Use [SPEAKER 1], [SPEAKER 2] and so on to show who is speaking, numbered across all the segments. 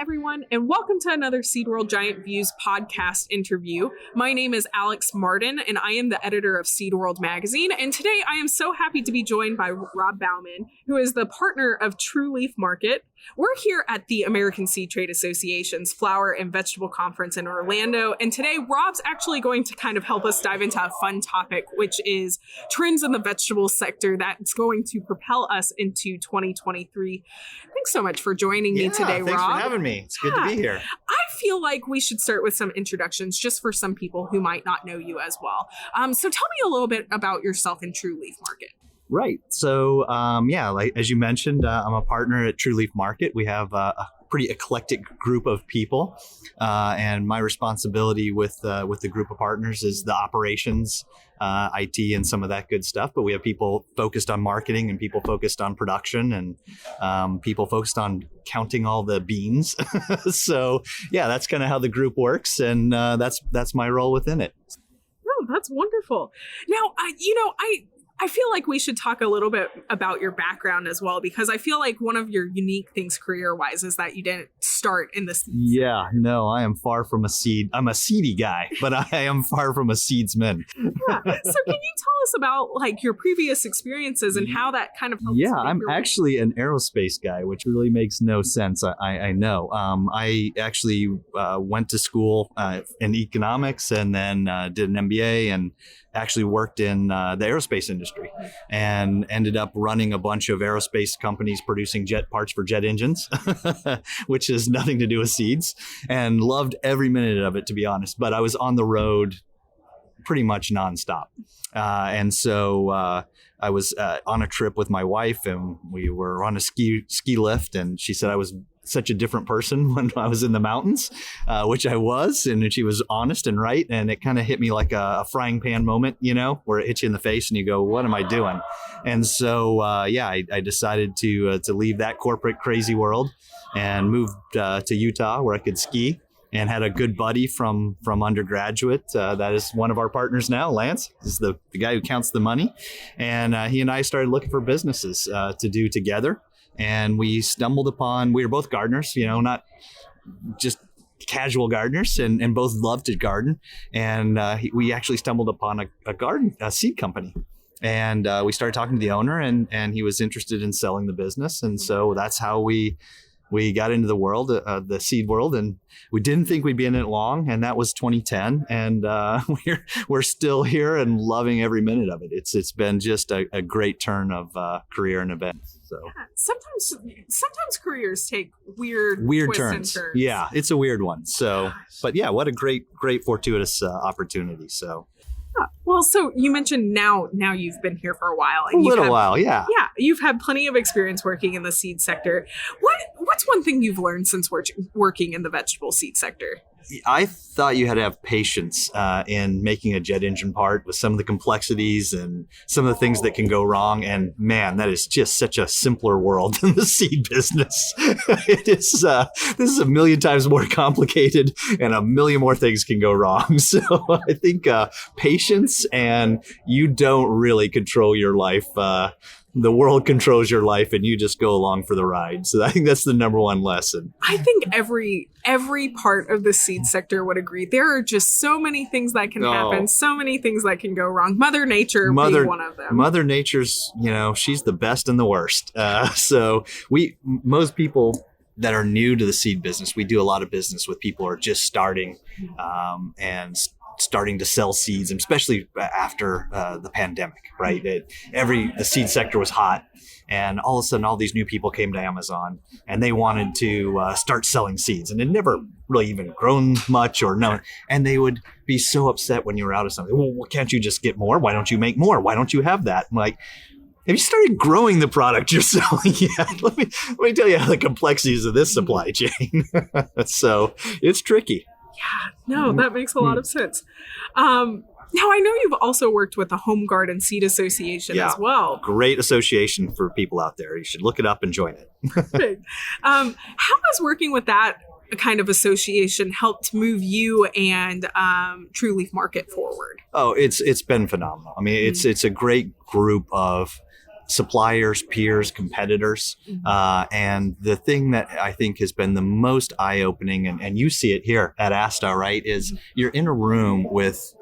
[SPEAKER 1] everyone, and welcome to another Seed World Giant Views podcast interview. My name is Alex Martin, and I am the editor of Seed World magazine. And today I am so happy to be joined by Robb Bauman, who is the partner of True Leaf Market. We're here at the American Seed Trade Association's Flower and Vegetable Conference in Orlando. And today, Robb's actually going to kind of help us dive into a fun topic, which is trends in the vegetable sector that's going to propel us into 2023. Thanks so much for joining me today, Robb.
[SPEAKER 2] Thanks for having me. It's good to be here.
[SPEAKER 1] I feel like we should start with some introductions just for some people who might not know you as well. So tell me a little bit about yourself and True Leaf Market.
[SPEAKER 2] Right. So, like as you mentioned, I'm a partner at True Leaf Market. We have a pretty eclectic group of people, and my responsibility with the group of partners is the operations, IT, and some of that good stuff. But we have people focused on marketing, and people focused on production, and people focused on counting all the beans. So, that's kind of how the group works, and that's my role within it.
[SPEAKER 1] Oh, that's wonderful. Now, I feel like we should talk a little bit about your background as well, because I feel like one of your unique things career-wise is that you didn't start in the seeds.
[SPEAKER 2] Yeah, no, I am far from a seed. I'm a seedy guy, but I am far from a seedsman.
[SPEAKER 1] Yeah. So can you tell us about like your previous experiences and how that kind of helped?
[SPEAKER 2] Yeah, I'm actually an aerospace guy, which really makes no sense. I know. I actually went to school in economics and then did an MBA and actually worked in the aerospace industry and ended up running a bunch of aerospace companies producing jet parts for jet engines, which has nothing to do with seeds, and loved every minute of it, to be honest. But I was on the road pretty much nonstop. And so I was on a trip with my wife, and we were on a ski lift, and she said I was such a different person when I was in the mountains, which I was, and she was honest and right, and it kind of hit me like a frying pan moment, where it hits you in the face and you go, what am I doing? And so, I decided to leave that corporate crazy world and moved to Utah where I could ski, and had a good buddy from undergraduate that is one of our partners now. Lance is the guy who counts the money, and he and I started looking for businesses to do together. And we stumbled upon, we were both gardeners, not just casual gardeners, and both loved to garden. And we actually stumbled upon a seed company. And we started talking to the owner, and he was interested in selling the business. And so that's how we got into the world, the seed world, and we didn't think we'd be in it long, and that was 2010, and we're still here and loving every minute of it. It's been just a great turn of career and events. So sometimes careers take weird turns. Yeah, it's a weird one. So, but yeah, what a great fortuitous opportunity. So.
[SPEAKER 1] Well, so you mentioned now you've been here for a while.
[SPEAKER 2] And while, yeah.
[SPEAKER 1] Yeah, you've had plenty of experience working in the seed sector. What's one thing you've learned since working in the vegetable seed sector?
[SPEAKER 2] I thought you had to have patience in making a jet engine part with some of the complexities and some of the things that can go wrong. And man, that is just such a simpler world than the seed business. This is a million times more complicated, and a million more things can go wrong. So I think patience, and you don't really control your life. The world controls your life, and you just go along for the ride. So I think that's the number one lesson.
[SPEAKER 1] I think every part of the seed sector would agree. There are just so many things that can happen, so many things that can go wrong. Mother Nature being one of them.
[SPEAKER 2] Mother Nature's, she's the best and the worst. So most people that are new to the seed business, we do a lot of business with people who are just starting and starting to sell seeds, and especially after the pandemic, right? The seed sector was hot, and all of a sudden all these new people came to Amazon, and they wanted to start selling seeds, and it never really even grown much or known. And they would be so upset when you were out of something. Well, can't you just get more? Why don't you make more? Why don't you have that? I'm like, have you started growing the product you're selling yet? Let me tell you how the complexities of this supply chain. So it's tricky.
[SPEAKER 1] Yeah, no, that makes a lot of sense. Now, I know you've also worked with the Home Garden Seed Association as well.
[SPEAKER 2] Great association for people out there. You should look it up and join it.
[SPEAKER 1] Perfect. How has working with that kind of association helped move you and True Leaf Market forward?
[SPEAKER 2] Oh, it's been phenomenal. I mean, it's a great group of suppliers, peers, competitors. And the thing that I think has been the most eye-opening, and you see it here at ASTA, right, is you're in a room with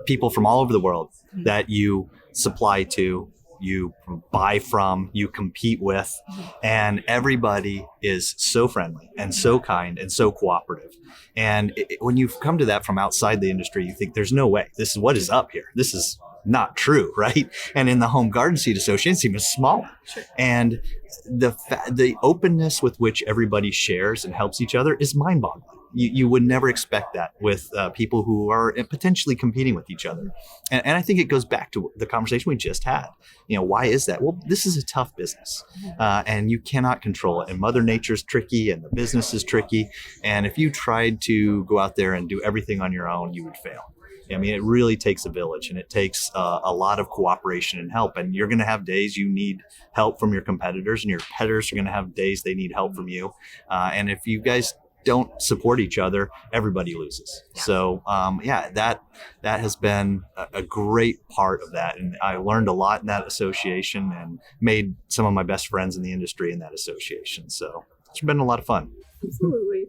[SPEAKER 2] people from all over the world that you supply to, you buy from, you compete with, and everybody is so friendly and so kind and so cooperative. And when you come to that from outside the industry, you think there's no way. This is what is up here. This is not true, right? And in the Home Garden Seed Association, it's even smaller. And the openness with which everybody shares and helps each other is mind-boggling. You would never expect that with people who are potentially competing with each other. And I think it goes back to the conversation we just had. Why is that? Well, this is a tough business and you cannot control it. And Mother Nature's tricky and the business is tricky. And if you tried to go out there and do everything on your own, you would fail. I mean, it really takes a village, and it takes a lot of cooperation and help. And you're going to have days you need help from your competitors, and your competitors are going to have days they need help from you. And if you guys don't support each other, everybody loses. So that has been a great part of that. And I learned a lot in that association and made some of my best friends in the industry in that association. So it's been a lot of fun.
[SPEAKER 1] Absolutely.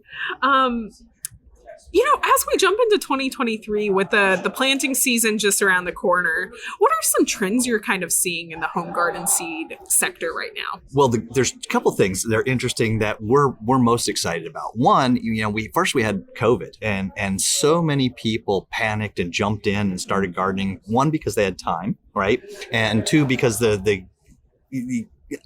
[SPEAKER 1] As we jump into 2023 with the planting season just around the corner, what are some trends you're kind of seeing in the home garden seed sector right now? Well,
[SPEAKER 2] there's a couple things that are interesting that we're most excited about. One, we had COVID, and so many people panicked and jumped in and started gardening. One, because they had time, right? And two, because the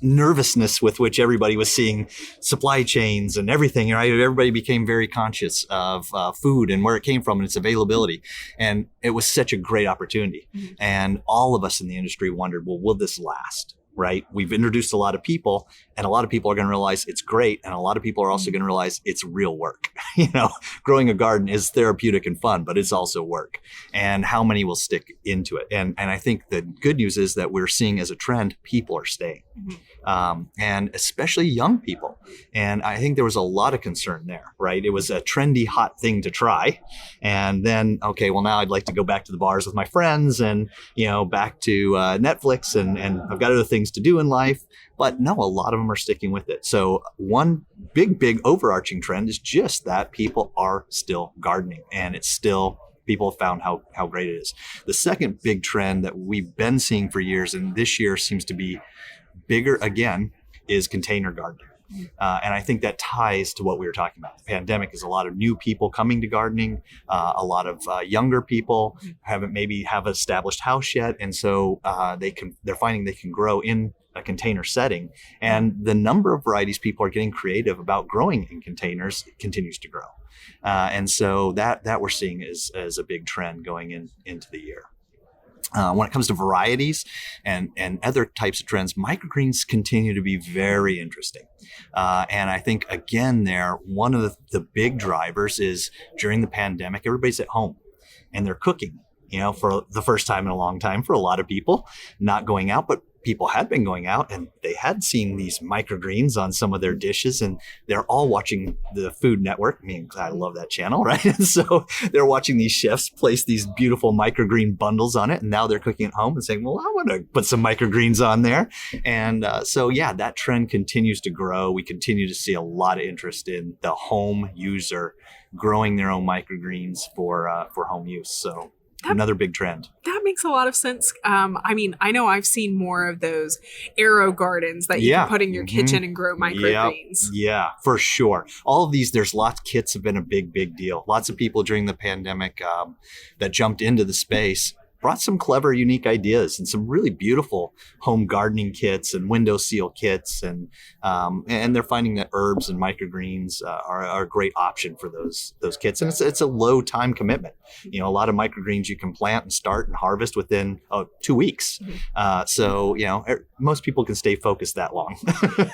[SPEAKER 2] nervousness with which everybody was seeing supply chains and everything, right? Everybody became very conscious of food and where it came from and its availability. And it was such a great opportunity. And all of us in the industry wondered, well, will this last? Right? We've introduced a lot of people, and a lot of people are going to realize it's great. And a lot of people are also going to realize it's real work. Growing a garden is therapeutic and fun, but it's also work. And how many will stick into it? And I think the good news is that we're seeing as a trend, people are staying. And especially young people. And I think there was a lot of concern there, right? It was a trendy, hot thing to try. And then, okay, well, now I'd like to go back to the bars with my friends and, back to Netflix and I've got other things to do in life. But no, a lot of them are sticking with it. So one big overarching trend is just that people are still gardening, and it's still, people have found how great it is. The second big trend that we've been seeing for years, and this year seems to be bigger again, is container gardening. And I think that ties to what we were talking about. The pandemic is a lot of new people coming to gardening, a lot of younger people haven't maybe have an established house yet. And so they're finding they can grow in a container setting. And the number of varieties people are getting creative about growing in containers continues to grow. And so that we're seeing as a big trend going into the year. When it comes to varieties and other types of trends, microgreens continue to be very interesting. And I think, again, one of the big drivers is during the pandemic, everybody's at home and they're cooking, for the first time in a long time for a lot of people, not going out, but people had been going out and they had seen these microgreens on some of their dishes, and they're all watching the Food Network. I mean, I love that channel, right? And so they're watching these chefs place these beautiful microgreen bundles on it, and now they're cooking at home and saying, well, I want to put some microgreens on there. And that trend continues to grow. We continue to see a lot of interest in the home user growing their own microgreens for home use. So another big trend. That
[SPEAKER 1] makes a lot of sense. I know I've seen more of those aero gardens that you can put in your kitchen and grow microgreens.
[SPEAKER 2] Yeah, for sure. All of these, there's lots, kits have been a big deal. Lots of people during the pandemic that jumped into the space brought some clever, unique ideas and some really beautiful home gardening kits and window seal kits. And they're finding that herbs and microgreens are a great option for those kits. And it's a low time commitment. A lot of microgreens you can plant and start and harvest within 2 weeks. So most people can stay focused that long.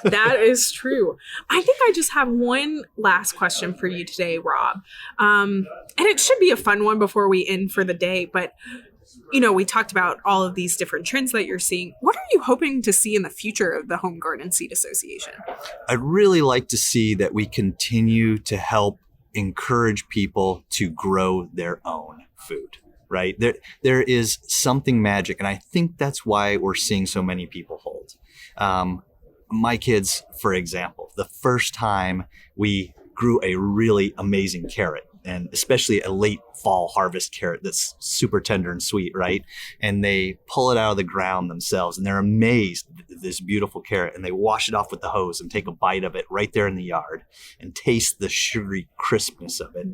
[SPEAKER 1] That is true. I think I just have one last question for you today, Rob. And it should be a fun one before we end for the day, but we talked about all of these different trends that you're seeing. What are you hoping to see in the future of the Home Garden Seed Association?
[SPEAKER 2] I'd really like to see that we continue to help encourage people to grow their own food, right? There is something magic, and I think that's why we're seeing so many people hold. My kids, for example, the first time we grew a really amazing carrot, and especially a late fall harvest carrot that's super tender and sweet, right? And they pull it out of the ground themselves and they're amazed at this beautiful carrot, and they wash it off with the hose and take a bite of it right there in the yard and taste the sugary crispness of it.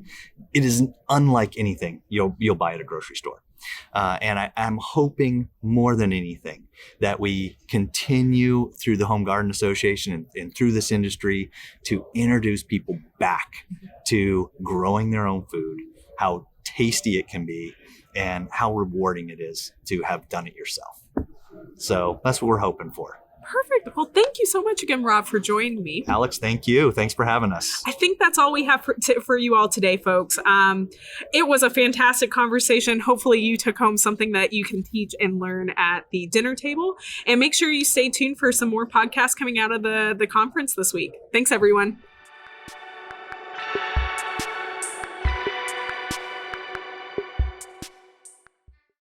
[SPEAKER 2] It is unlike anything you'll buy at a grocery store. And I'm hoping more than anything that we continue through the Home Garden Association and through this industry to introduce people back to growing their own food, how tasty it can be, and how rewarding it is to have done it yourself. So that's what we're hoping for.
[SPEAKER 1] Perfect. Well, thank you so much again, Rob, for joining me.
[SPEAKER 2] Alex, thank you. Thanks for having us.
[SPEAKER 1] I think that's all we have for you all today, folks. It was a fantastic conversation. Hopefully you took home something that you can teach and learn at the dinner table. And make sure you stay tuned for some more podcasts coming out of the conference this week. Thanks, everyone.